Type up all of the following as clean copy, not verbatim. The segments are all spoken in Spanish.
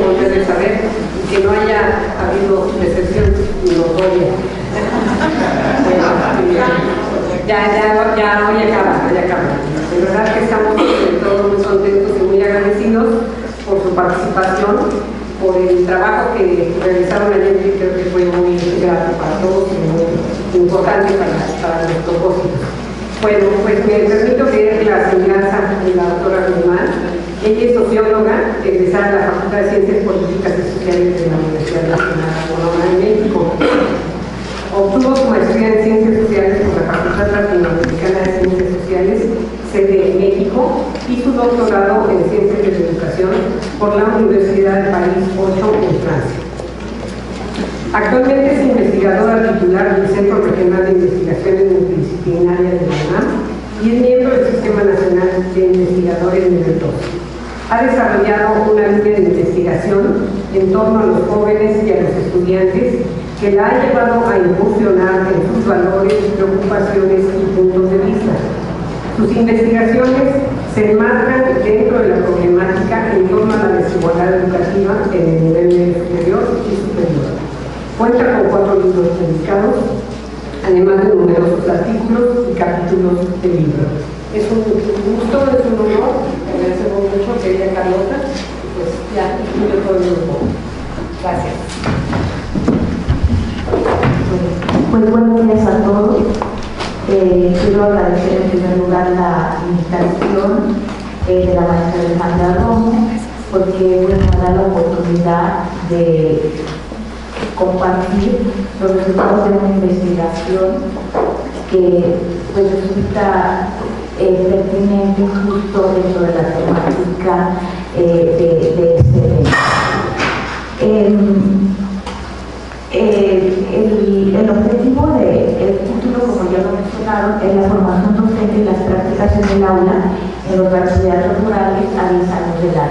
volver a saber y que no haya habido decepción notoria. Ya hoy acaba. De verdad que estamos todos muy contentos y muy agradecidos por su participación, por el trabajo que realizaron ayer, que creo que fue muy grato para todos y muy importante para los propósitos. Bueno, pues me permito leer la semblanza de la doctora Guzmán. Ella es socióloga, egresada de la Facultad de Ciencias Políticas y Sociales de la Universidad Nacional Autónoma de México. Obtuvo su maestría en Ciencias Sociales por la Facultad Latinoamericana de Ciencias Sociales, sede en México, y su doctorado en Ciencias de la Educación por la Universidad de París 8 en Francia. Actualmente es investigadora titular del Centro Regional de Investigaciones Multidisciplinarias de la UNAM y es miembro del Sistema Nacional de Investigadores Nivel 2. Ha desarrollado una línea de investigación en torno a los jóvenes y a los estudiantes que la ha llevado a incursionar en sus valores, preocupaciones y puntos de vista. Sus investigaciones se enmarcan dentro de la problemática en torno a la desigualdad educativa en el nivel medio superior y superior. Cuenta con 4 libros publicados, además de numerosos artículos y capítulos de libros. Es un gusto, es un honor, agradecemos mucho, querida Carlota, pues ya incluyo todo el grupo. Gracias. Pues buenos días a todos. Quiero agradecer en primer lugar la invitación de la maestra Alejandra Romo, porque nos da la oportunidad de compartir los resultados de una investigación que pues resulta pertinente justo dentro de la temática de este evento. El objetivo del título, como ya lo mencionaron, es la formación docente y las prácticas en el aula en los bachilleratos rurales a 10 años de edad.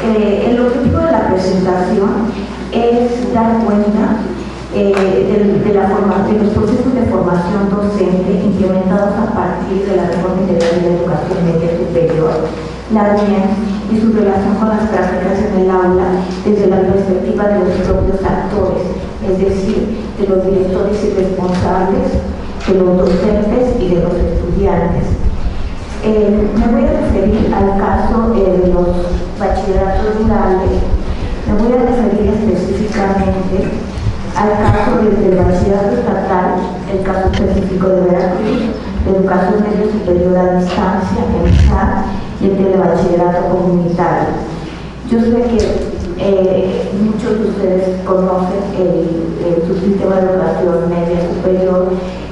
El objetivo de la presentación es dar cuenta de los procesos de formación docente implementados a partir de la Reforma Integral de la Educación Media Superior, la RIEM, y su relación con las prácticas en el aula desde la perspectiva de los propios actores, es decir, de los directores y responsables, de los docentes y de los estudiantes. Me voy a referir al caso de los bachilleratos rurales, me voy a referir específicamente al caso del bachillerato estatal, el caso específico de Veracruz, de educación media superior a distancia, el SAT, y el telebachillerato comunitario. Yo sé que muchos de ustedes conocen el subsistema de educación media superior,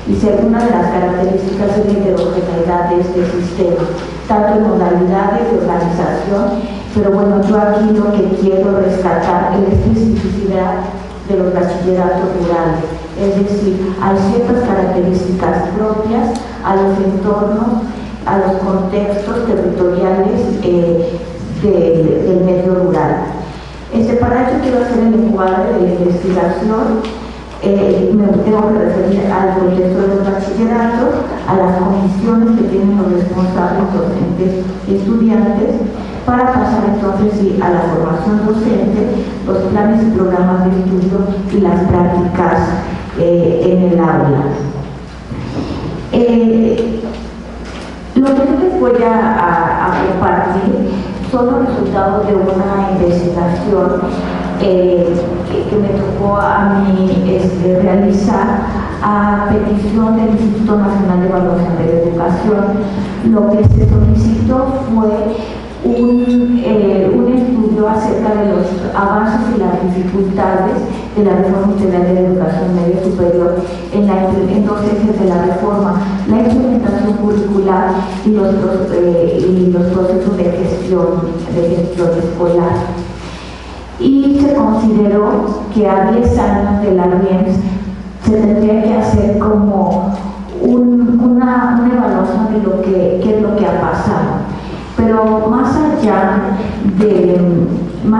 y si alguna de las características es la heterogeneidad de este sistema, tanto en modalidades de organización, pero bueno, yo aquí lo que quiero rescatar es la especificidad de los bachilleratos rurales, es decir, hay ciertas características propias a los entornos, a los contextos territoriales del medio rural. Para ello quiero hacer el encuadre de la investigación. Me tengo que referir al contexto de los bachilleratos, a las condiciones que tienen los responsables docentes y estudiantes, para pasar entonces a la formación docente, los planes y programas de estudio y las prácticas en el aula. Lo que yo les voy a compartir son los resultados de una investigación que me tocó a mí realizar a petición del Instituto Nacional de Evaluación de la Educación. Lo que se solicitó fue un estudio acerca de los avances y las dificultades de la Reforma Integral de la Educación Media Superior en dos ejes de la reforma: la implementación curricular y los procesos de gestión escolar. Y se consideró que a 10 años de la RIEMS se tendría que hacer como una evaluación de qué es lo que ha pasado. Pero más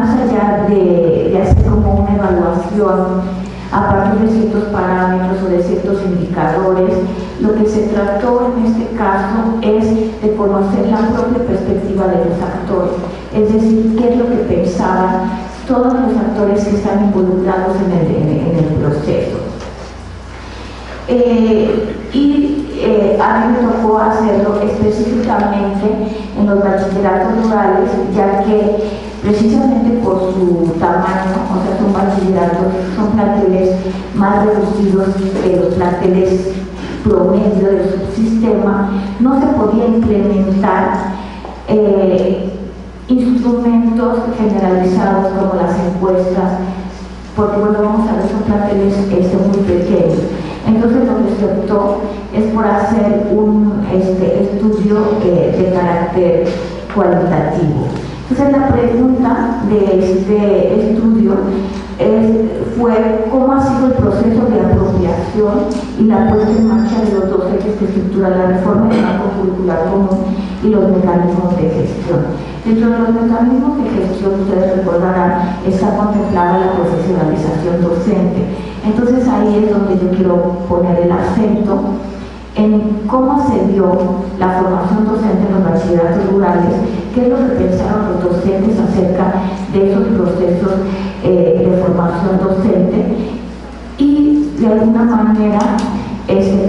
allá de hacer como una evaluación a partir de ciertos parámetros o de ciertos indicadores, lo que se trató en este caso es de conocer la propia perspectiva de los actores, es decir, qué es lo que pensaban todos los actores que están involucrados en el proceso. A mí me tocó hacerlo específicamente en los bachilleratos rurales, ya que precisamente por su tamaño, o sea, son bachilleratos, son planteles más reducidos que los planteles promedio del subsistema, no se podía implementar instrumentos generalizados como las encuestas, porque bueno, vamos a ver, son planteles muy pequeños. Entonces lo que se optó es por hacer un estudio de carácter cualitativo. Entonces la pregunta de este estudio fue cómo ha sido el proceso de apropiación y la puesta en marcha de los dos ejes que estructuran la reforma del marco curricular común y los mecanismos de gestión. Dentro de los mecanismos de gestión, ustedes recordarán, está contemplada la profesionalización docente. Entonces ahí es donde yo quiero poner el acento en cómo se dio la formación docente en los bachilleratos rurales, qué es lo que pensaron los docentes acerca de esos procesos de formación docente y de alguna manera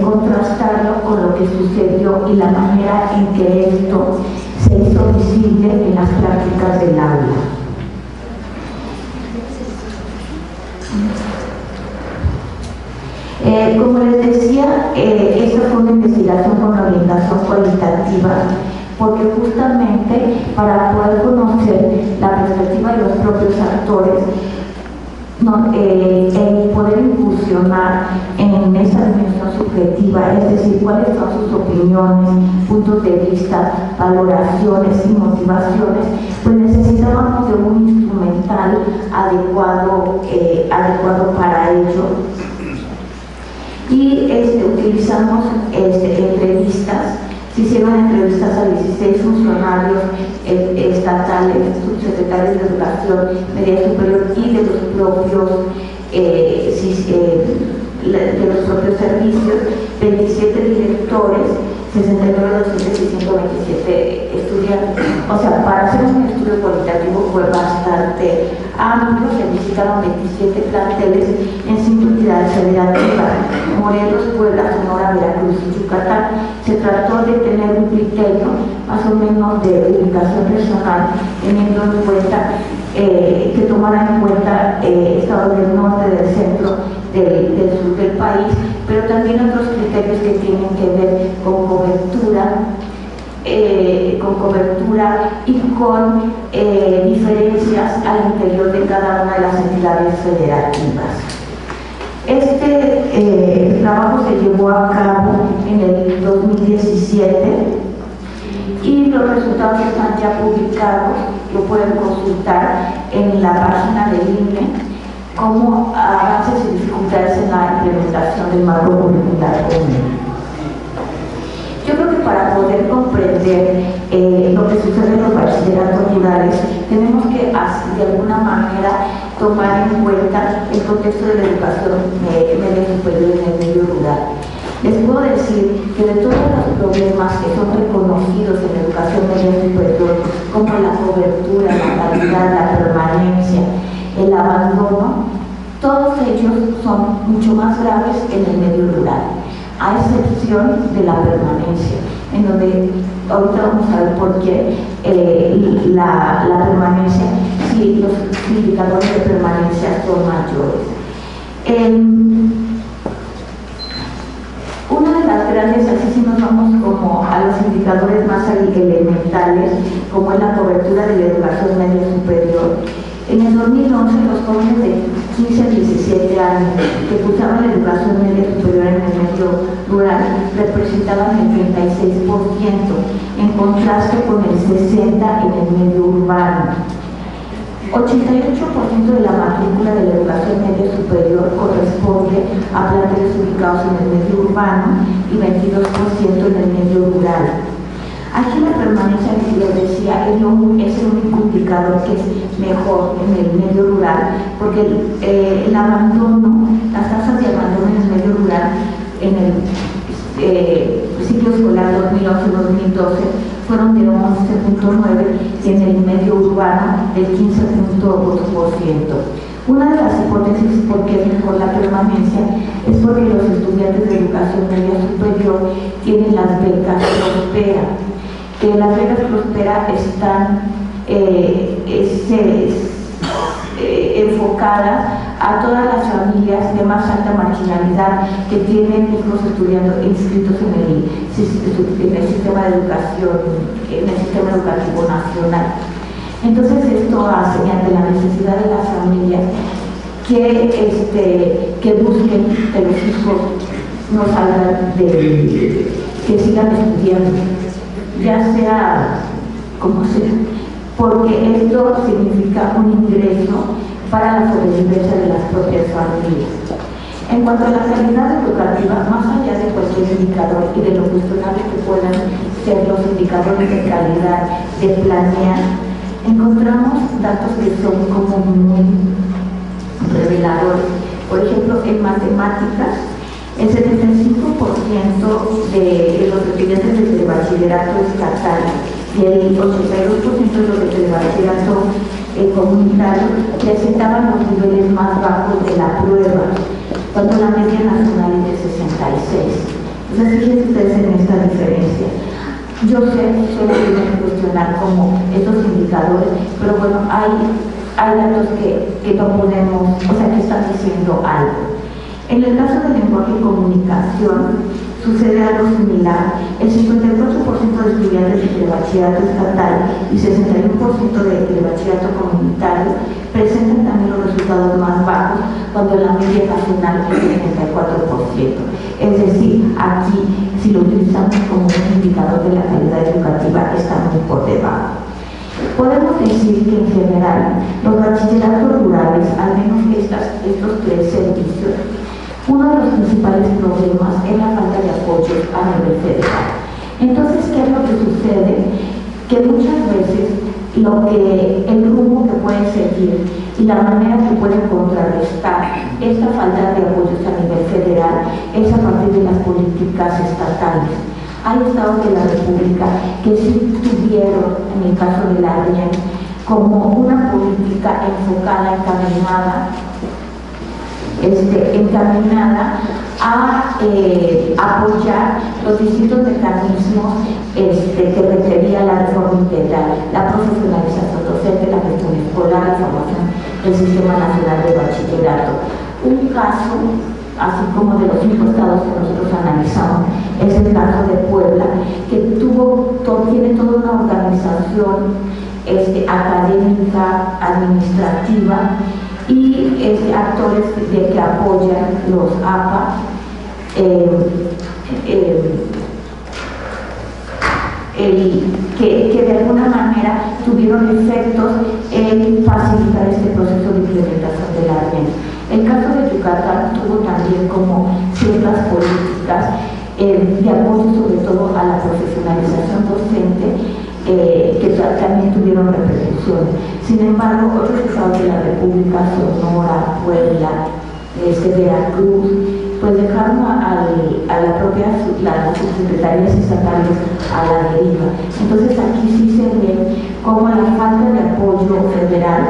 contrastarlo con lo que sucedió y la manera en que esto se hizo visible en las prácticas del aula. Como les decía, esta fue una investigación con orientación cualitativa, porque justamente para poder conocer la perspectiva de los propios actores y poder incursionar en esa dimensión subjetiva, es decir, cuáles son sus opiniones, puntos de vista, valoraciones y motivaciones, pues necesitábamos de un instrumental adecuado para ello. Y utilizamos entrevistas, se hicieron entrevistas a 16 funcionarios estatales, subsecretarios de Educación Media Superior y de los propios servicios, 27 directores, 69 docentes y 127 estudiantes. O sea, para hacer un estudio cualitativo fue bastante amplio. Se visitaron 27 planteles en 5 entidades federativas: Morelos, Puebla, Sonora, Veracruz y Yucatán. Se trató de tener un criterio más o menos de ubicación regional, teniendo en cuenta que tomaran en cuenta estados del norte, del centro, del sur del país, pero también otros criterios que tienen que ver con cobertura y con diferencias al interior de cada una de las entidades federativas. Este trabajo se llevó a cabo en el 2017 y los resultados están ya publicados, lo pueden consultar en la página del INE, como avances y dificultades en la implementación del marco curricular común. Yo creo que para poder comprender lo que sucede en los bachilleratos rurales, tenemos que de alguna manera tomar en cuenta el contexto de la educación media superior en el medio rural. Les puedo decir que de todos los problemas que son reconocidos en la educación media superior, como la cobertura, la calidad, la permanencia, el abandono, todos ellos son mucho más graves en el medio rural, a excepción de la permanencia, en donde ahorita vamos a ver por qué la permanencia, si los indicadores de permanencia son mayores. Una de las grandes, así si nos vamos como a los indicadores más elementales, como es la cobertura de la educación media superior. En el 2011, los jóvenes de 15 a 17 años que cursaban la educación media superior en el medio rural representaban el 36%, en contraste con el 60% en el medio urbano. 88% de la matrícula de la educación media superior corresponde a planteles ubicados en el medio urbano y 22% en el medio rural. Aquí la permanencia, que les decía, es el único indicador que es mejor en el medio rural, porque el abandono, las tasas de abandono en el medio rural en el ciclo escolar 2011-2012 fueron de 11.9 y en el medio urbano del 15.8%. Una de las hipótesis por qué es mejor la permanencia es porque los estudiantes de educación media superior tienen las becas Prospera, que las becas Prospera están enfocadas a todas las familias de más alta marginalidad que tienen hijos estudiando inscritos en el sistema de educación, en el sistema educativo nacional. Entonces esto hace, ante la necesidad de las familias, que busquen que los hijos no salgan que sigan estudiando, ya sea como sea, porque esto significa un ingreso para la sobrevivencia de las propias familias. En cuanto a la calidad educativa, más allá de cualquier indicador y de lo cuestionable que puedan ser los indicadores de calidad de planear, encontramos datos que son como muy reveladores. Por ejemplo, en matemáticas, el 75% de los estudiantes de bachillerato estatal y el 82% de los de bachillerato comunitario presentaban los niveles más bajos de la prueba, cuando la media nacional es de 66. Entonces, fíjense ustedes en esta diferencia. Yo sé, solo tienen que cuestionar como estos indicadores, pero bueno, hay datos que no podemos, o sea, que están diciendo algo. En el caso del lenguaje y comunicación, sucede algo similar. El 54% de estudiantes de bachillerato estatal y 61% de bachillerato comunitario presentan también los resultados más bajos, cuando la media nacional es de 74%. Es decir, aquí, si lo utilizamos como un indicador de la calidad educativa, está muy por debajo. Podemos decir que en general los bachilleratos rurales, al menos estos tres servicios, uno de los principales problemas es la falta de apoyo a nivel federal. Entonces, ¿qué es lo que sucede? Que muchas veces el rumbo que pueden seguir y la manera que pueden contrarrestar esta falta de apoyos a nivel federal es a partir de las políticas estatales. Hay estados de la República que sí tuvieron, en el caso de la RIEN, como una política enfocada, encaminada a apoyar los distintos mecanismos que requería la reforma integral, la profesionalización docente, la gestión escolar, la formación del Sistema Nacional de Bachillerato. Un caso, así como de los 5 estados que nosotros analizamos, es el caso de Puebla, que tiene toda una organización académica, administrativa, y actores que apoyan los APA, que de alguna manera tuvieron efectos en facilitar este proceso de implementación de la RIEN. El caso de Yucatán tuvo también como ciertas políticas de apoyo sobre todo a la profesionalización docente, que también tuvieron repercusiones. Sin embargo, otros estados de la República, Sonora, Puebla, Veracruz, pues dejaron a las subsecretarías estatales a la deriva. Entonces aquí sí se ve cómo la falta de apoyo federal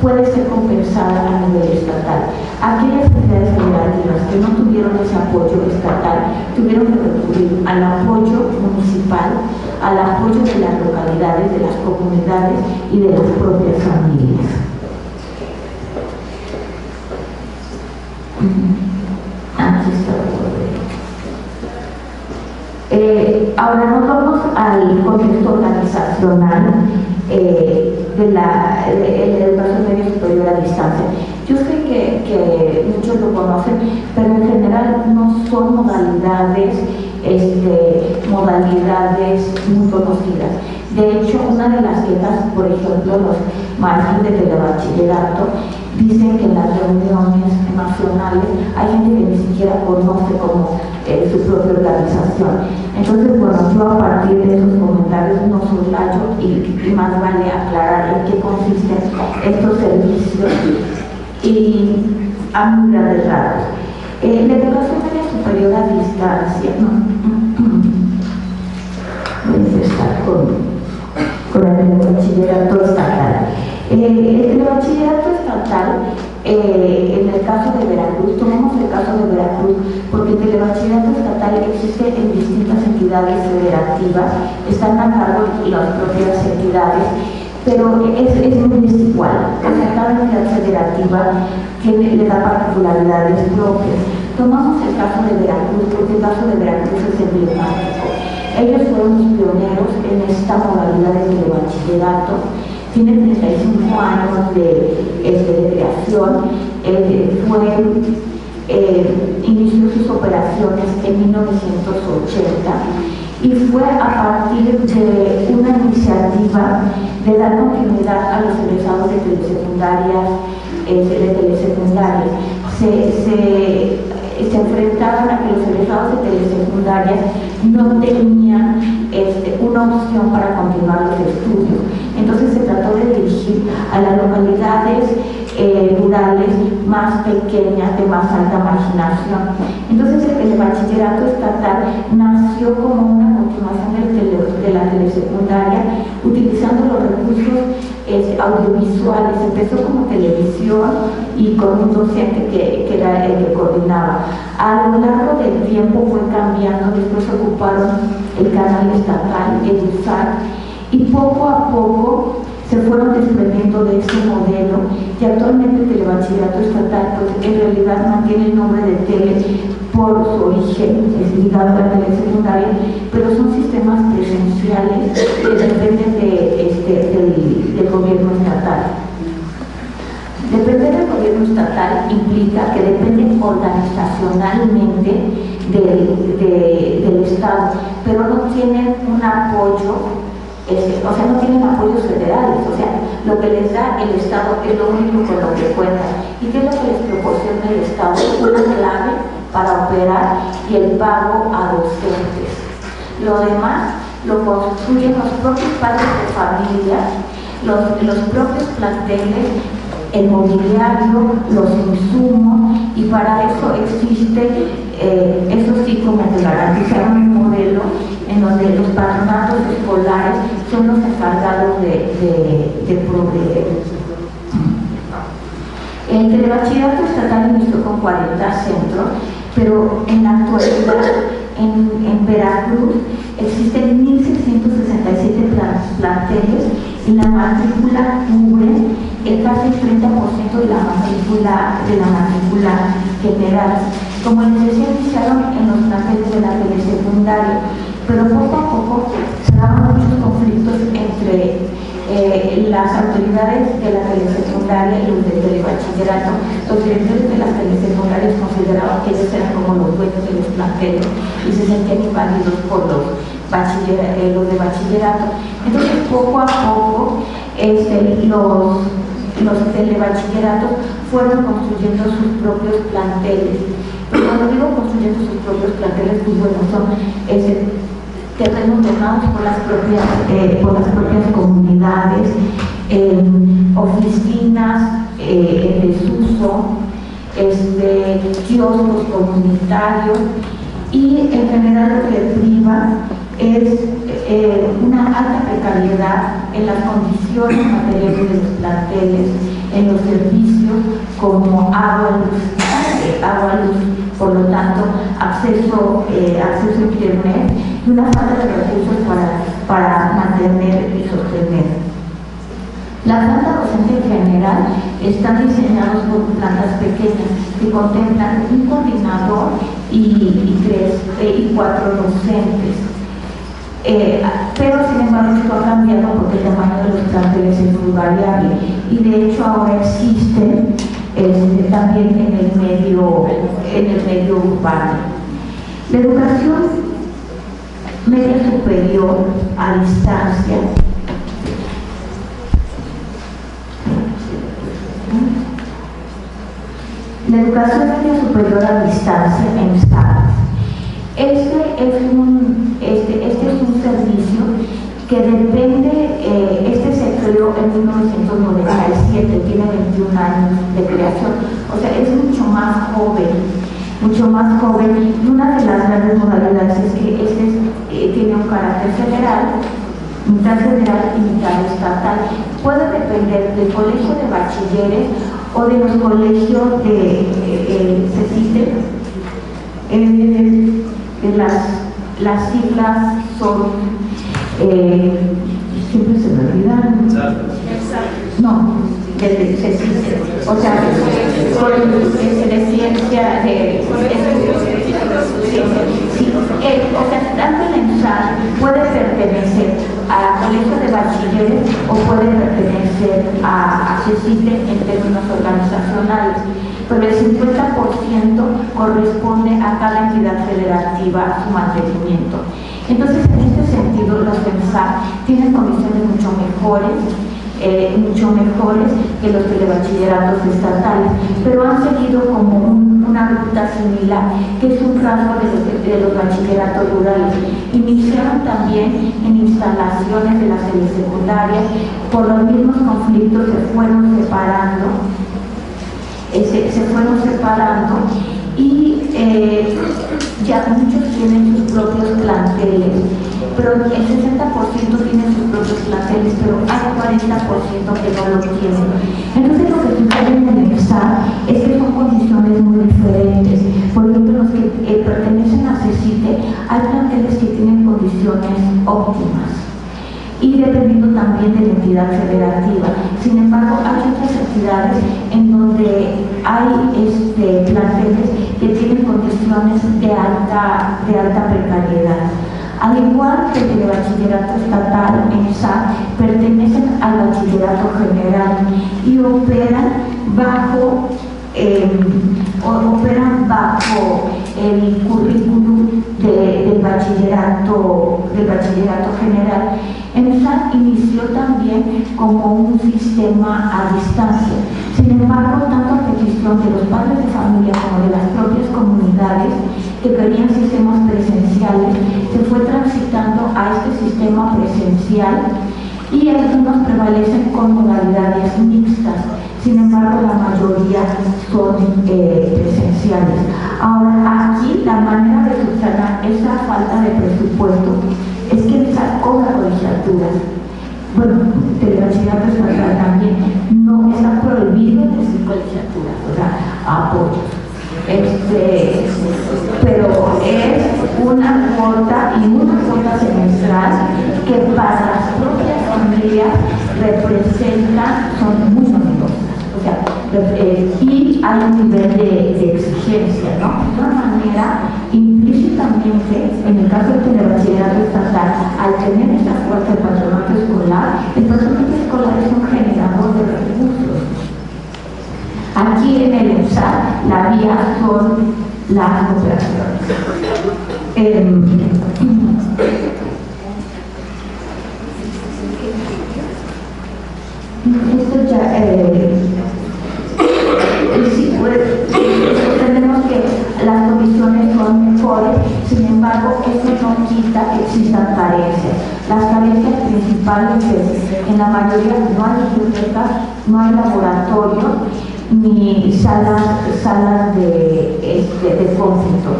puede ser compensada a nivel estatal. Aquellas entidades federativas que no tuvieron ese apoyo estatal tuvieron que recurrir al apoyo municipal, al apoyo de las localidades, de las comunidades y de las propias familias. Aquí está. Ahora nos vamos al contexto organizacional de la educación media superior a distancia. Yo sé que muchos lo conocen, pero en general no son modalidades muy conocidas. De hecho, una de las quejas, por ejemplo, los maestros de telebachillerato dicen que en las reuniones nacionales hay gente que ni siquiera conoce como su propia organización. Entonces, bueno, yo a partir de esos comentarios no soslayo y más vale aclarar en qué consisten estos servicios y a muy grandes rasgos. La educación media superior a distancia, voy a empezar con el bachillerato estatal. El bachillerato estatal, en el caso de Veracruz, tomamos el caso de Veracruz, porque el telebachillerato estatal existe en distintas entidades federativas, están a cargo las propias entidades, pero es muy desigual. O sea, cada entidad federativa le da particularidades propias. Tomamos el caso de Veracruz, porque el caso de Veracruz es emblemático. Ellos fueron los pioneros en esta modalidad de telebachillerato. Tiene 35 años de creación, inició sus operaciones en 1980 y fue a partir de una iniciativa de dar continuidad a los egresados de telesecundarias. Se enfrentaron a que los egresados de telesecundarias no tenían una opción para continuar los estudios. Entonces se trató de dirigir a las localidades rurales más pequeñas, de más alta marginación. Entonces el bachillerato estatal nació como una continuación de la telesecundaria, utilizando los recursos audiovisuales. Empezó como televisión y con un docente que era el que coordinaba. A lo largo del tiempo fue cambiando, después ocuparon el canal estatal, EduSat, y poco a poco se fueron desprendiendo de ese modelo, y actualmente el telebachillerato estatal pues en realidad mantiene el nombre de tele por su origen, es ligado a la telesecundaria, pero son sistemas presenciales que dependen del gobierno estatal. Depender del gobierno estatal implica que dependen organizacionalmente del Estado, pero no tienen un apoyo. O sea, no tienen apoyos federales, o sea, lo que les da el Estado es lo único con lo que cuentan. ¿Y qué es lo que les proporciona el Estado? Una clave para operar y el pago a docentes. Lo demás lo construyen los propios padres de familia, los propios planteles, el mobiliario, los insumos, y para eso existe, eso sí, como que garantizaron un modelo en donde los patronatos escolares son los encargados de proveer. El telebachillerato estatal inició con 40 centros, pero en la actualidad en Veracruz existen 1.667 planteles y la matrícula cubre casi el 30% de la matrícula general. Como les decía, iniciaron en los planteles de la telesecundaria, pero poco a poco se daban muchos conflictos entre las autoridades de la telesecundaria y los del telebachillerato. Los directores de las telesecundarias consideraban que ellos eran como los dueños de los planteles y se sentían invadidos por los de bachillerato. Entonces, poco a poco, los telebachilleratos fueron construyendo sus propios planteles. Pero cuando digo construyendo sus propios planteles, pues bueno, son terrenos donados por las propias comunidades, oficinas en desuso, kioscos comunitarios, y en general lo que priva es una alta precariedad en las condiciones materiales de los planteles, en los servicios como agua, luz, por lo tanto, acceso a internet, y una falta de recursos para mantener y sostener. La planta docente en general están diseñados por plantas pequeñas que contemplan un coordinador y 4 docentes. Pero sin embargo esto ha cambiado porque el tamaño de los planteles es muy variable, y de hecho ahora existe también en el medio urbano. La educación media superior a distancia la educación media superior a distancia en SAT. Este es un este es un servicio que depende, este se creó en 1997, tiene 21 años de creación, o sea, es mucho más joven. Y una de las grandes modalidades es que tiene un carácter federal, mitad federal y mitad estatal. Puede depender del colegio de bachilleres o de los colegios de CECITE. Las siglas son, siempre se me olvidan. No, de CECITE. O sea, de ciencia, o sea, tanto el ENSAR puede pertenecer a colegio de bachilleres o puede pertenecer a CECITE en términos organizacionales, pero el 50% corresponde a cada entidad federativa su mantenimiento. Entonces, en este sentido, los ENSAR tienen condiciones mucho mejores que los telebachilleratos estatales, pero han seguido como una ruta similar, que es un rasgo de los bachilleratos rurales. Iniciaron también en instalaciones de las telesecundarias, por los mismos conflictos se fueron separando y ya muchos tienen sus propios planteles, pero el 60% tienen sus propios planteles, pero hay 40% que no lo tienen. Entonces lo que sucede en el ENSAR es que son condiciones muy diferentes. Por ejemplo, los que pertenecen a CECITE, hay planteles que tienen condiciones óptimas y dependiendo también de la entidad federativa. Sin embargo, hay otras entidades en donde hay planteles que tienen condiciones de alta precariedad. Al igual que el de bachillerato estatal, ENSAR, pertenecen al bachillerato general y operan bajo el currículum del bachillerato general. ENSAR inició también como un sistema a distancia. Sin embargo, tanto a petición de los padres de familia como de las propias comunidades que querían sistemas presenciales, se fue transitando a este sistema presencial y algunos prevalecen con modalidades mixtas. Sin embargo, la mayoría son presenciales. Ahora, aquí la manera de subsanar esa falta de presupuesto es que ENSAR cobra colegiaturas. Bueno, telebachillerato estatal también. No está prohibido decir colegiaturas, o sea, apoyos. Pero es una cuota semestral que para las propias familias son muy numerosas. O sea, y hay un nivel de exigencia, ¿no? De otra manera, implícitamente, en el caso del telebachillerato estatal, al tener esta fuerza del patronato escolar, el patronato escolar es un generador de recursos. Aquí en el ENSAR, la vía son las cooperaciones. Esto ya, sí, pues, tenemos que las condiciones son mejores, sin embargo, eso no quita que existan carencias. Las carencias principales es, en la mayoría no hay bibliotecas, no hay laboratorios, ni salas de cómputo.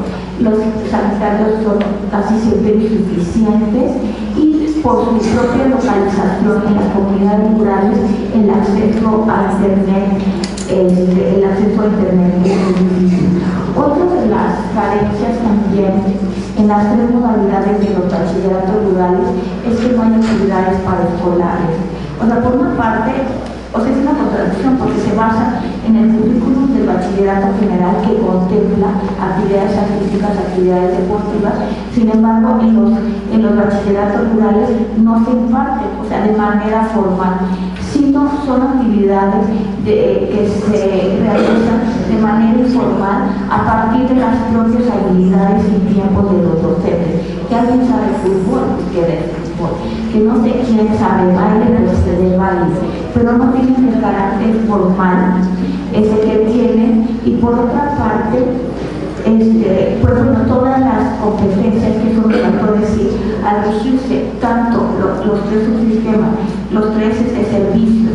Los sanitarios son casi siempre insuficientes y por su propia localización en las comunidades rurales el acceso a internet es muy difícil. Otra de las carencias también en las tres modalidades de los bachilleratos rurales es que no hay actividades paraescolares. O sea, por una parte, es una contradicción porque se basa en el currículum del bachillerato general que contempla actividades artísticas, actividades deportivas. Sin embargo, en los bachilleratos rurales no se imparte, o sea, de manera formal, sino son actividades que se realizan de manera informal a partir de las propias habilidades y tiempos de los docentes. Que alguien sabe fútbol, pues quiere fútbol. Que no sé quién sabe baile, pues se dé baile. Pero no tienen el carácter formal ese que tienen. Y por otra parte, pues bueno, todas las competencias que son factores, al regirse tanto los tres subsistemas, los tres servicios,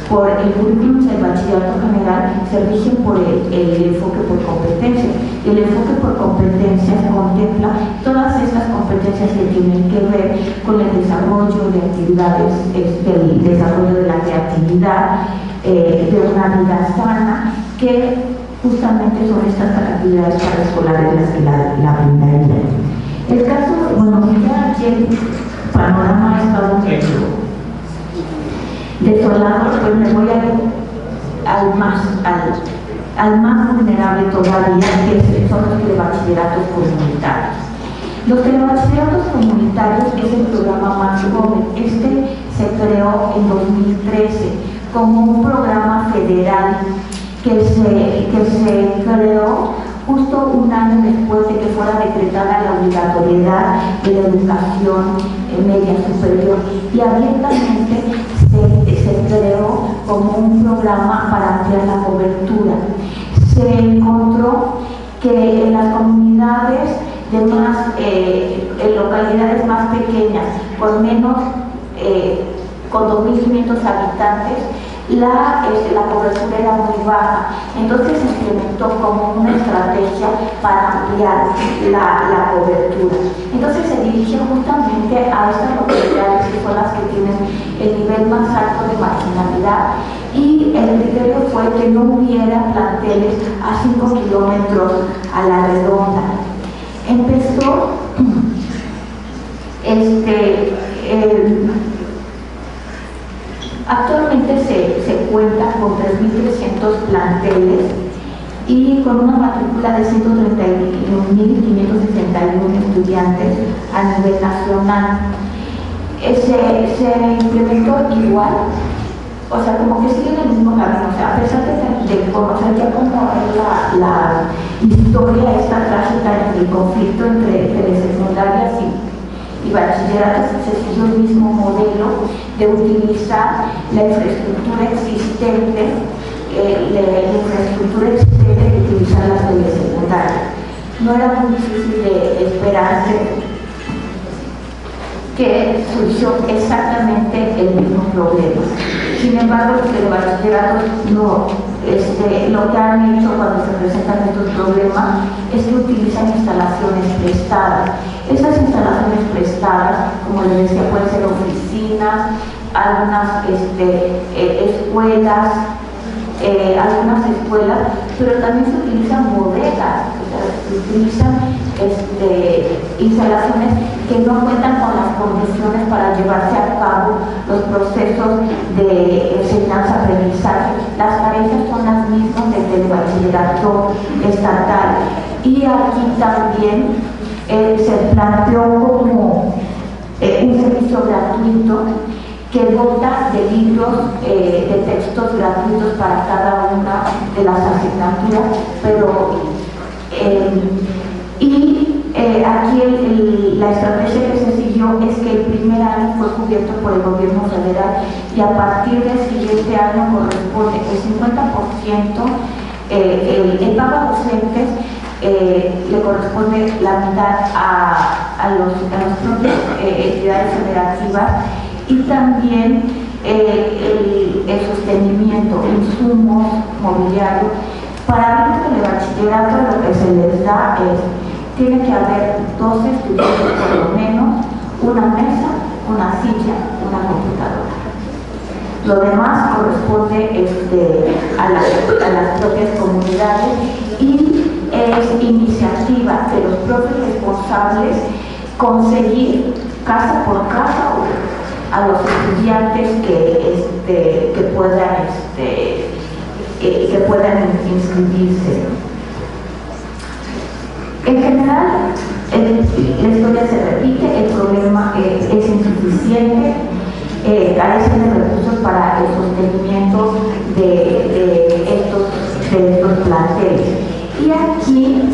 por el currículum del bachillerato general, se rigen por el enfoque por competencias. El enfoque por competencias contempla todas estas competencias que tienen que ver con el desarrollo de actividades, el desarrollo de la creatividad, de una vida sana, que justamente son estas actividades paraescolares las que la brindarían. El caso, bueno, ya aquí el panorama ha estado medio desolador, pues me voy al más vulnerable todavía, que son los telebachilleratos comunitarios. Los telebachilleratos comunitarios es el programa más joven. Este se creó en 2013 como un programa federal que se creó justo un año después de que fuera decretada la obligatoriedad de la educación media superior, y abiertamente se creó como un programa para ampliar la cobertura. Se encontró que en las comunidades en localidades más pequeñas, con menos, con 2.500 habitantes, la cobertura era muy baja. Entonces se implementó como una estrategia para ampliar la cobertura. Entonces se dirigió justamente a estas localidades que son las que tienen el nivel más alto de marginalidad, y el criterio fue que no hubiera planteles a 5 kilómetros a la redonda. Empezó actualmente se cuenta con 3.300 planteles y con una matrícula de 131.561 estudiantes a nivel nacional. Se implementó igual, o sea, como que sigue en el mismo camino. O sea, a pesar de conocer ya cómo es la historia esta trágica del conflicto entre telesecundarias y bachilleratos, se siguió el mismo modelo de utilizar la infraestructura existente, de utilizar las telesecundarias. No era muy difícil de esperarse que surgió exactamente el mismo problema. Sin embargo, los telebachilleratos lo que han hecho cuando se presentan estos problemas es que utilizan instalaciones prestadas. Esas instalaciones prestadas, como les decía, pueden ser oficinas, algunas escuelas, pero también se utilizan bodegas, o sea, se utilizan instalaciones que no cuentan con las condiciones para llevarse a cabo los procesos de enseñanza-aprendizaje. Las carencias son las mismas del bachillerato estatal. Y aquí también se planteó como un servicio gratuito que dota de libros de textos gratuitos para cada una de las asignaturas, aquí la estrategia que se siguió es que el primer año fue cubierto por el gobierno federal, y a partir del siguiente año corresponde el 50%, el pago a docentes le corresponde la mitad a las propias entidades federativas, y también el sostenimiento, insumos, mobiliario. Para abrir el bachillerato lo que se les da tiene que haber 12 estudiantes por lo menos, una mesa, una silla, una computadora. Lo demás corresponde a las propias comunidades, y es iniciativa de los propios responsables conseguir casa por casa a los estudiantes que puedan inscribirse. En general, la historia se repite, el problema es insuficiente, carecen de recursos para el sostenimiento de estos planteles. Y aquí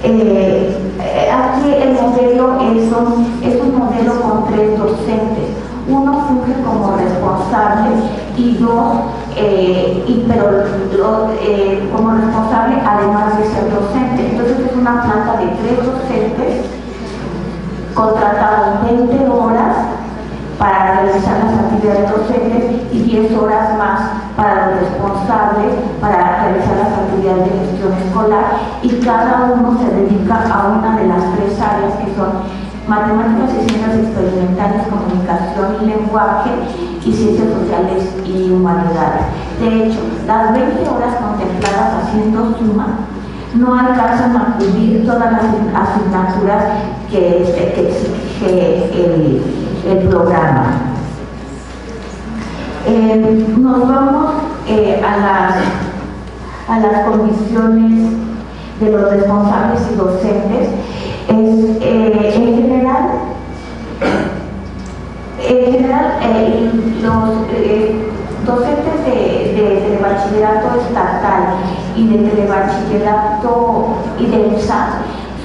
el modelo es un modelo con 3 docentes. Uno funge como responsable y 2 como responsable, además de ser docente. Entonces es una planta de 3 docentes contratados 20 horas para realizar las actividades docentes y 10 horas más para los responsables para realizar las actividades de gestión escolar, y cada uno se dedica a una de las 3 áreas que son matemáticas y ciencias experimentales, comunicación y lenguaje, y ciencias sociales y humanidades. De hecho, las 20 horas contempladas haciendo suma no alcanzan a cubrir todas las asignaturas que exige el programa. Nos vamos a las condiciones de los responsables y docentes. En general, los docentes de telebachillerato estatal y de telebachillerato y de EPSA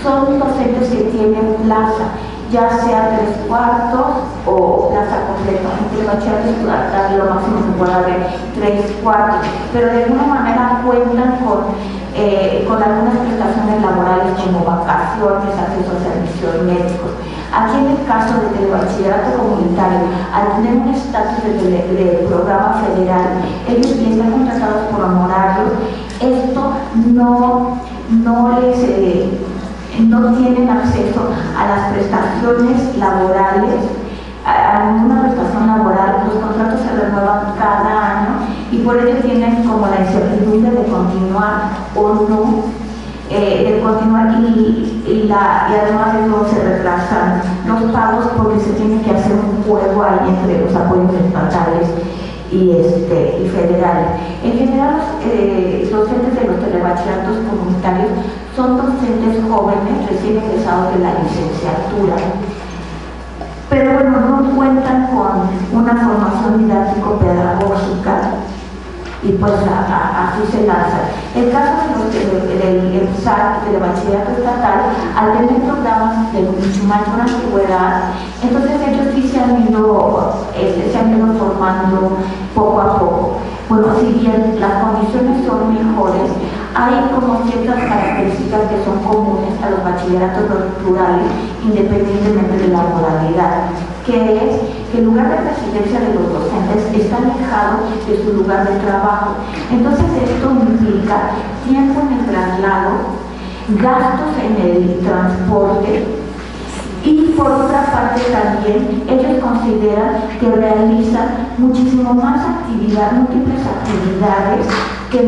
son docentes que tienen plaza, ya sea 3/4 o plaza completa. En telebachillerato estatal lo máximo que puede haber 3/4, pero de alguna manera cuentan con algunas prestaciones laborales como vacaciones, acceso a servicios médicos. Aquí en el caso de telebachillerato comunitario, al tener un estatus de programa federal, ellos ya están contratados por honorarios. Esto no tienen acceso a las prestaciones laborales, a ninguna prestación laboral. Los contratos se renuevan cada año y por ello tienen como la incertidumbre de continuar o no, y además de todo se retrasan los pagos porque se tiene que hacer un juego ahí entre los apoyos estatales y federales. En general, los docentes de los telebachilleratos comunitarios son docentes jóvenes recién egresados de la licenciatura, pero bueno, no cuentan con una formación didáctico-pedagógica y pues así se lanzan. El caso del EPSAT, del bachillerato estatal, al tener programas de mucho mayor antigüedad, entonces ellos sí se han ido formando poco a poco. Bueno, si bien las condiciones son mejores, hay como ciertas características que son comunes a los bachilleratos rurales, independientemente de la modalidad, que es que el lugar de residencia de los docentes está alejado de su lugar de trabajo. Entonces esto implica tiempo en el traslado, gastos en el transporte, y por otra parte también ellos consideran que realizan muchísimo más múltiples actividades que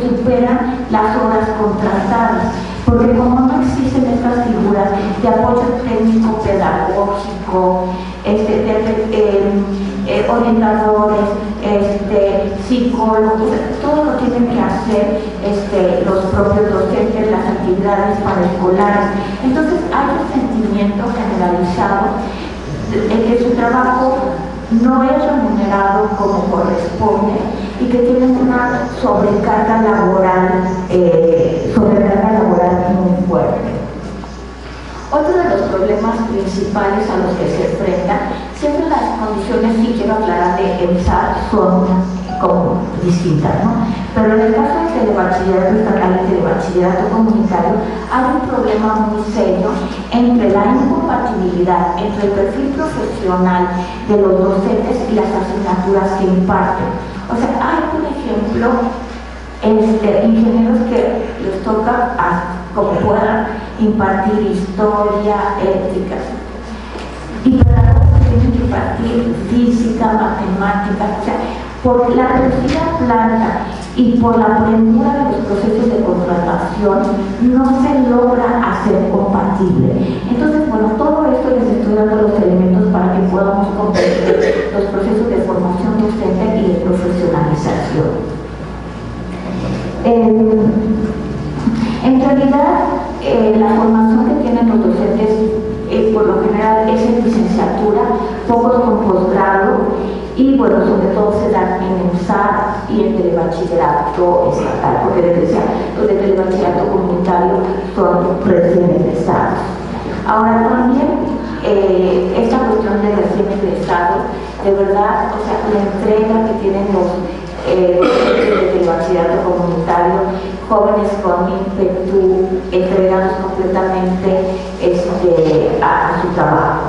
superan las horas contratadas, porque como no existen estas figuras de apoyo técnico pedagógico, orientadores, psicólogos, todo lo tienen que hacer los propios docentes, las actividades paraescolares. Entonces hay un sentimiento generalizado de que su trabajo no es remunerado como corresponde y que tienen una sobrecarga laboral muy fuerte. Otro de los problemas principales a los que se enfrentan, siempre las condiciones, sí quiero aclarar, de EPSAT son como distintas, ¿no? Pero en el caso de telebachillerato estatal y telebachillerato comunitario hay un problema muy serio entre la incompatibilidad entre el perfil profesional de los docentes y las asignaturas que imparten. O sea, hay, por ejemplo, ingenieros que les toca, como puedan, impartir historia, ética, y pedagogos que tienen que impartir física, matemáticas. O sea, por la reducida planta y por la premura de los procesos de contratación no se logra hacer compatible. Entonces, bueno, todo esto les estoy dando los elementos para que podamos comprender los procesos de formación docente y de profesionalización. En realidad, la formación que tienen los docentes por lo general es en licenciatura, pocos con posgrado, y bueno, sobre todo se dan en EPSAT y en telebachillerato estatal, porque les decía, los de telebachillerato comunitario son recién egresados. Ahora también, esta cuestión de recién egresados, de verdad, o sea, la entrega que tienen desde el bachillerato comunitario, jóvenes con ímpetu, entregados completamente a su trabajo.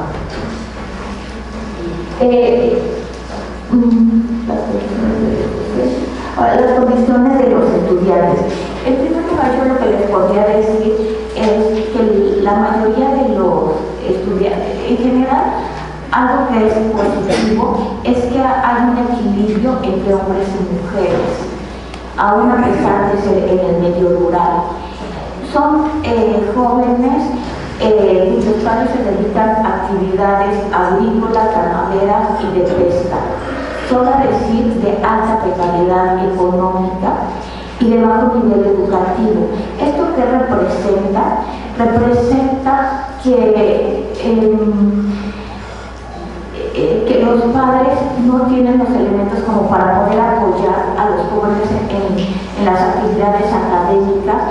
Las condiciones de los estudiantes. En primer lugar, yo lo que les podría decir es que la mayoría de los estudiantes, en general, algo que es positivo es que hay un equilibrio entre hombres y mujeres, aún a pesar de ser en el medio rural. Son jóvenes cuyos padres se dedican a actividades agrícolas, ganaderas y de pesca. Son, a decir, de alta precariedad económica y de bajo nivel educativo. ¿Esto qué representa? Representa que los padres no tienen los elementos como para poder apoyar a los jóvenes en las actividades académicas,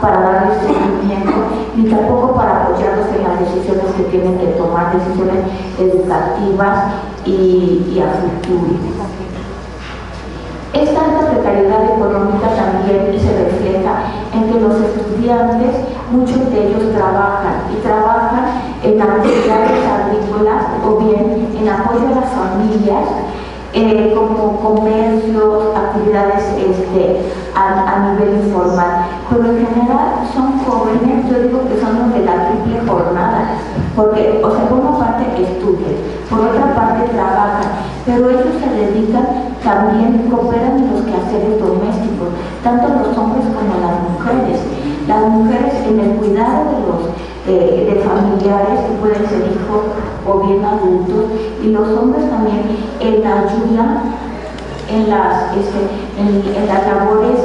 para darles seguimiento, ni tampoco para apoyarlos en las decisiones que tienen que tomar, decisiones educativas y a futuro. Esta alta precariedad económica también se refleja en que los estudiantes, muchos de ellos trabajan en actividades agrícolas o bien en apoyo a las familias, como comercios, actividades a nivel informal. Pero en general son jóvenes, yo digo que son los de la triple jornada, porque, o sea, por una parte estudian, por otra parte trabajan, pero ellos se dedican también, cooperan en los quehaceres domésticos, tanto los hombres como las mujeres. Las mujeres en el cuidado de familiares que pueden ser hijos o bien adultos, y los hombres también en la ayuda en las labores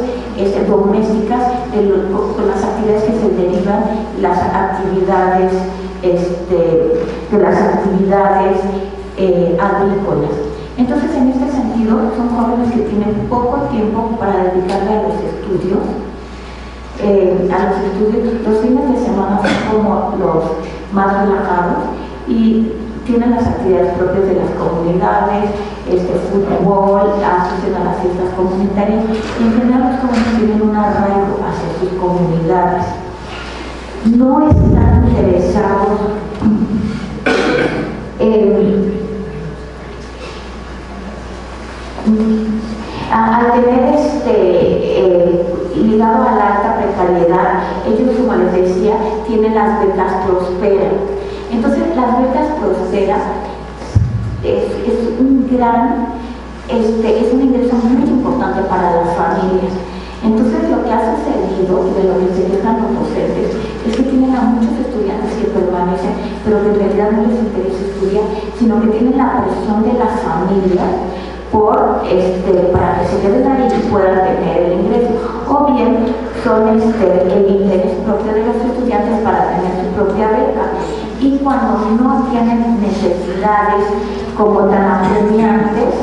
domésticas, con las actividades que se derivan, las actividades agrícolas. Entonces, en este sentido, son jóvenes que tienen poco tiempo para dedicarle a los estudios. Los fines de semana son como los más relajados y tienen las actividades propias de las comunidades, fútbol, asisten a las fiestas comunitarias, y en general los jóvenes tienen un arraigo hacia sus comunidades. No están interesados al tener ligado a la alta precariedad, ellos, como les decía, tienen las becas Prospera. Entonces, las becas Prospera es un ingreso muy importante para las familias. Entonces, lo que ha sucedido y de lo que se quejan los docentes es que tienen a muchos estudiantes que permanecen, pero que en realidad no les interesa estudiar, sino que tienen la presión de las familias para que se queden ahí y puedan tener el ingreso, o bien son el interés propio de los estudiantes para tener su propia beca, y cuando no tienen necesidades como tan apremiantes,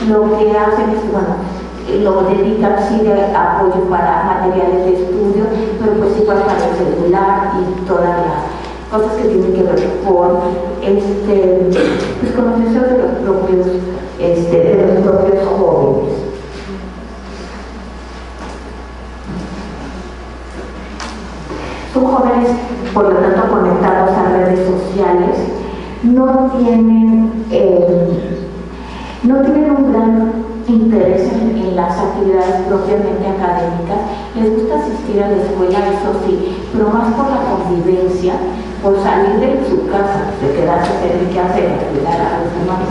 lo que hacen es, lo dedican sí de apoyo para materiales de estudio, pero pues igual para el celular y todas las cosas que tienen que ver con con los deseos de los propios jóvenes. Son jóvenes, por lo tanto, conectados a redes sociales, no tienen un gran interés en las actividades propiamente académicas. Les gusta asistir a la escuela, eso sí, pero más por la convivencia, por salir de su casa, de quedarse cerca, que hacer, cuidar a los demás,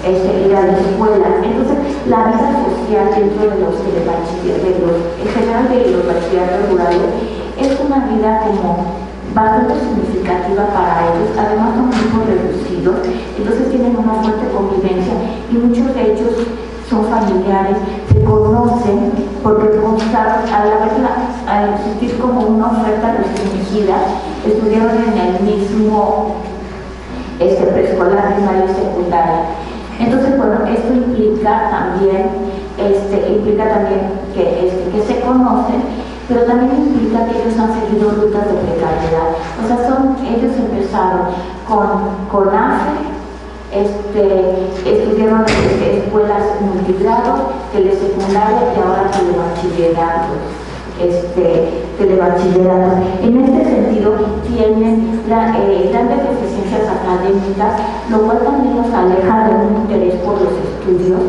ir a la escuela. Entonces, la vida social dentro de los en general de los bachilleratos rurales, es una vida como bastante significativa para ellos. Además, son grupos reducidos, entonces tienen una fuerte convivencia, y muchos de ellos son familiares, se conocen, porque al existir como una oferta restringida, estudiaron en el mismo preescolar, primaria y secundaria. Entonces, bueno, esto implica también que se conocen, pero también implica que ellos han seguido rutas de precariedad. O sea, ellos empezaron con AFE, estudiaron en escuelas multigrados, telesecundaria y ahora telebachillerato. En este sentido, tienen grandes deficiencias académicas, lo cual también los aleja de un interés por los estudios,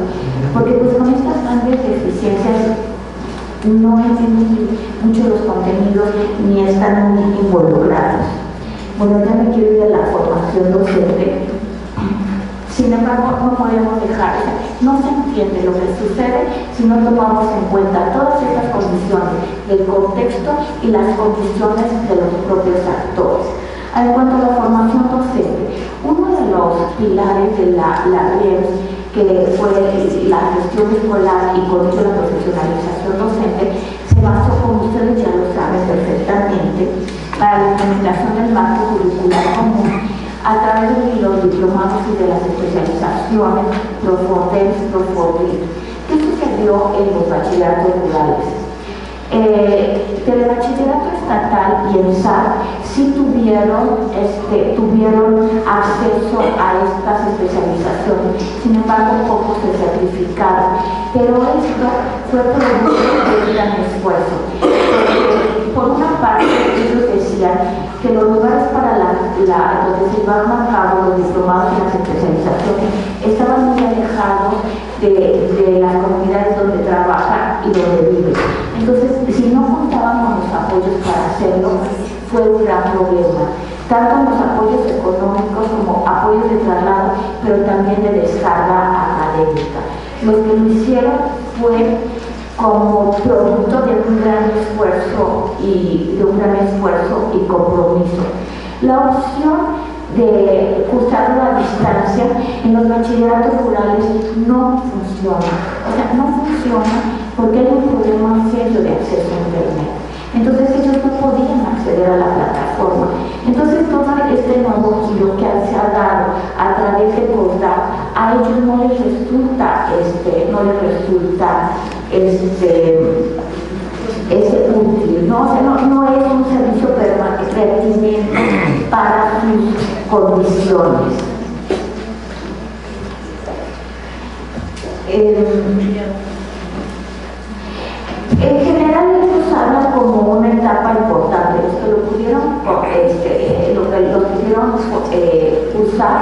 porque pues con estas grandes deficiencias no entienden mucho los contenidos ni están muy involucrados. Bueno, ya me quiero ir de la formación docente. Sin embargo, no podemos dejar, no se entiende lo que sucede si no tomamos en cuenta todas estas condiciones del contexto y las condiciones de los propios actores. En cuanto a la formación docente, uno de los pilares de la RIEMS, que fue la gestión escolar y con ello la profesionalización docente, se basó, como ustedes ya lo saben perfectamente, para la implementación del marco curricular común a través de los diplomados y de las especializaciones Profondes. ¿Qué sucedió en los bachilleratos rurales? Telebachillerato estatal y el SAT sí tuvieron acceso a estas especializaciones, sin embargo pocos se certificaron, pero esto fue producto de un gran esfuerzo. Por una parte, ellos decían que los lugares para donde se llevaron a cabo los diplomados y las especializaciones estaban muy alejados de las comunidades donde trabajan y donde viven. Entonces, si no contaban con los apoyos para hacerlo, fue un gran problema. Tanto los apoyos económicos como apoyos de traslado, pero también de descarga académica. Los que lo hicieron fue como producto de un gran esfuerzo y compromiso. La opción de cursar a distancia en los bachilleratos rurales no funciona. O sea, no funciona porque hay un problema serio de acceso a Internet. Entonces ellos no podían acceder a la plataforma. Entonces todo este nuevo giro que se ha dado a través de Posdat, a ellos no les resulta útil, ¿no? O sea, no es un servicio pertinente para sus condiciones. En general ellos hablan como una etapa importante, los que lo pudieron usar,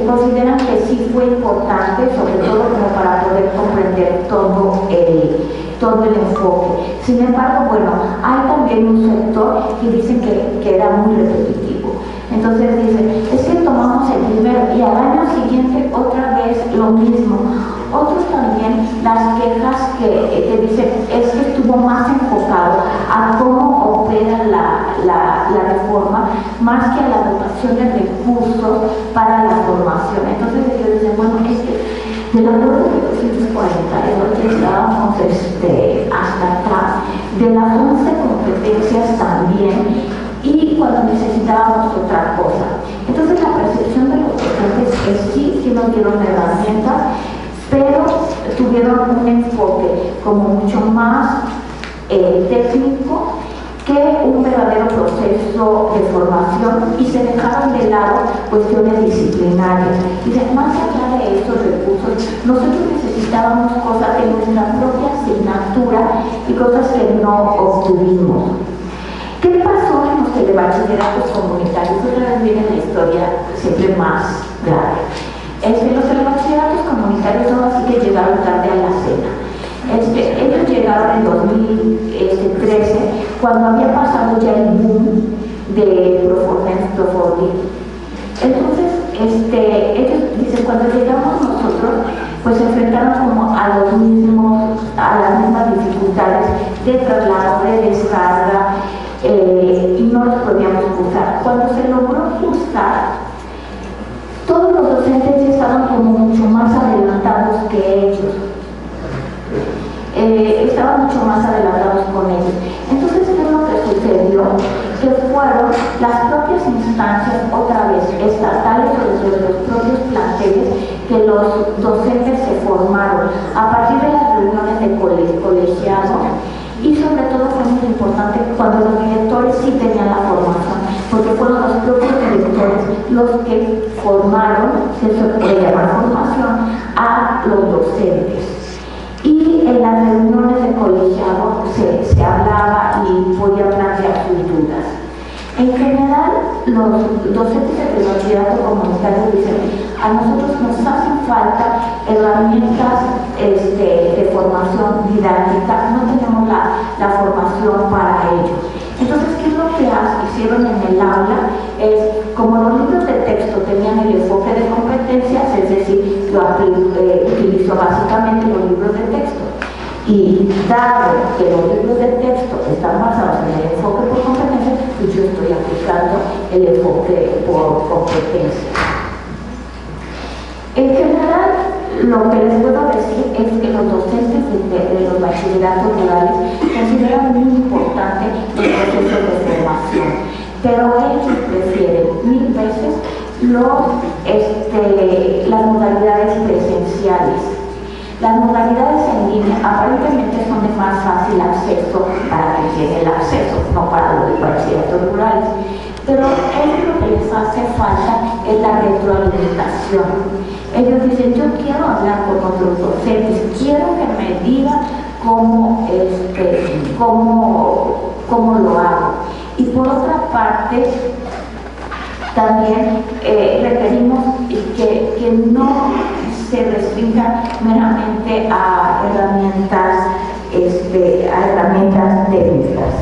consideran que sí fue importante, sobre todo como para poder comprender todo el enfoque. Sin embargo, bueno, hay también un sector que dicen que era muy repetitivo. Entonces dicen, es que tomamos el primero y al año siguiente otra vez lo mismo. Otros también, las quejas que dicen, es que estuvo más enfocado a cómo opera la reforma, más que a la dotación de recursos para la formación. Entonces ellos dicen, bueno, es que de la ley de 1942 estábamos hasta atrás, de las 11 competencias también, y cuando necesitábamos otra cosa. Entonces la percepción de los docentes es que sí nos dieron herramientas, pero tuvieron un enfoque como mucho más técnico que un verdadero proceso de formación y se dejaron de lado cuestiones disciplinarias. Y más allá de estos recursos, nosotros necesitábamos cosas de nuestra propia asignatura y cosas que no obtuvimos. ¿Qué pasó en los telebachilleratos comunitarios? Otra vez viene la historia siempre más grave. Los telebachilleratos comunitarios son así que llegaron tarde a la cena. Ellos llegaron en 2013, cuando había pasado ya el boom de Profondes. Entonces, ellos dicen, cuando llegamos nosotros, pues se enfrentaron como a las mismas dificultades de traslado, de descarga, y no los podíamos cursar. Cuando se logró cursar, todos los docentes ya estaban como mucho más adelantados que ellos. Estaban mucho más adelantados con ellos. Entonces, ¿qué es lo que sucedió? Que fueron las propias instancias, otra vez, estatales o desde los propios planteles, que los docentes se formaron a partir de las reuniones de colegiados. Y sobre todo fue muy importante cuando los directores sí tenían la formación, porque fueron los propios directores los que formaron, que se puede llamar formación, a los docentes. Y en las reuniones de colegiado se hablaba y podía plantear sus dudas. En general, los docentes de bachillerato comunitario dicen, a nosotros nos hacen falta herramientas de formación didáctica, no tenemos la formación para ello. Entonces, ¿qué es lo que hicieron en el aula? Es, como los libros de texto tenían el enfoque de competencias, es decir, utilizó básicamente los libros de texto. Y dado que los libros de texto están basados en el enfoque por competencias, pues yo estoy aplicando el enfoque por competencias. En general, lo que les puedo decir es que los docentes de los bachilleratos rurales consideran muy importante el proceso de formación, pero ellos prefieren 1000 veces las modalidades presenciales. Las modalidades en línea aparentemente son de más fácil acceso para quien tiene el acceso, no para los bachilleratos rurales. Pero ellos lo que les hace falta es la retroalimentación. Ellos dicen, yo quiero hablar con otros docentes, quiero que me digan cómo lo hago. Y por otra parte, también requerimos que no se restrinja meramente a herramientas técnicas.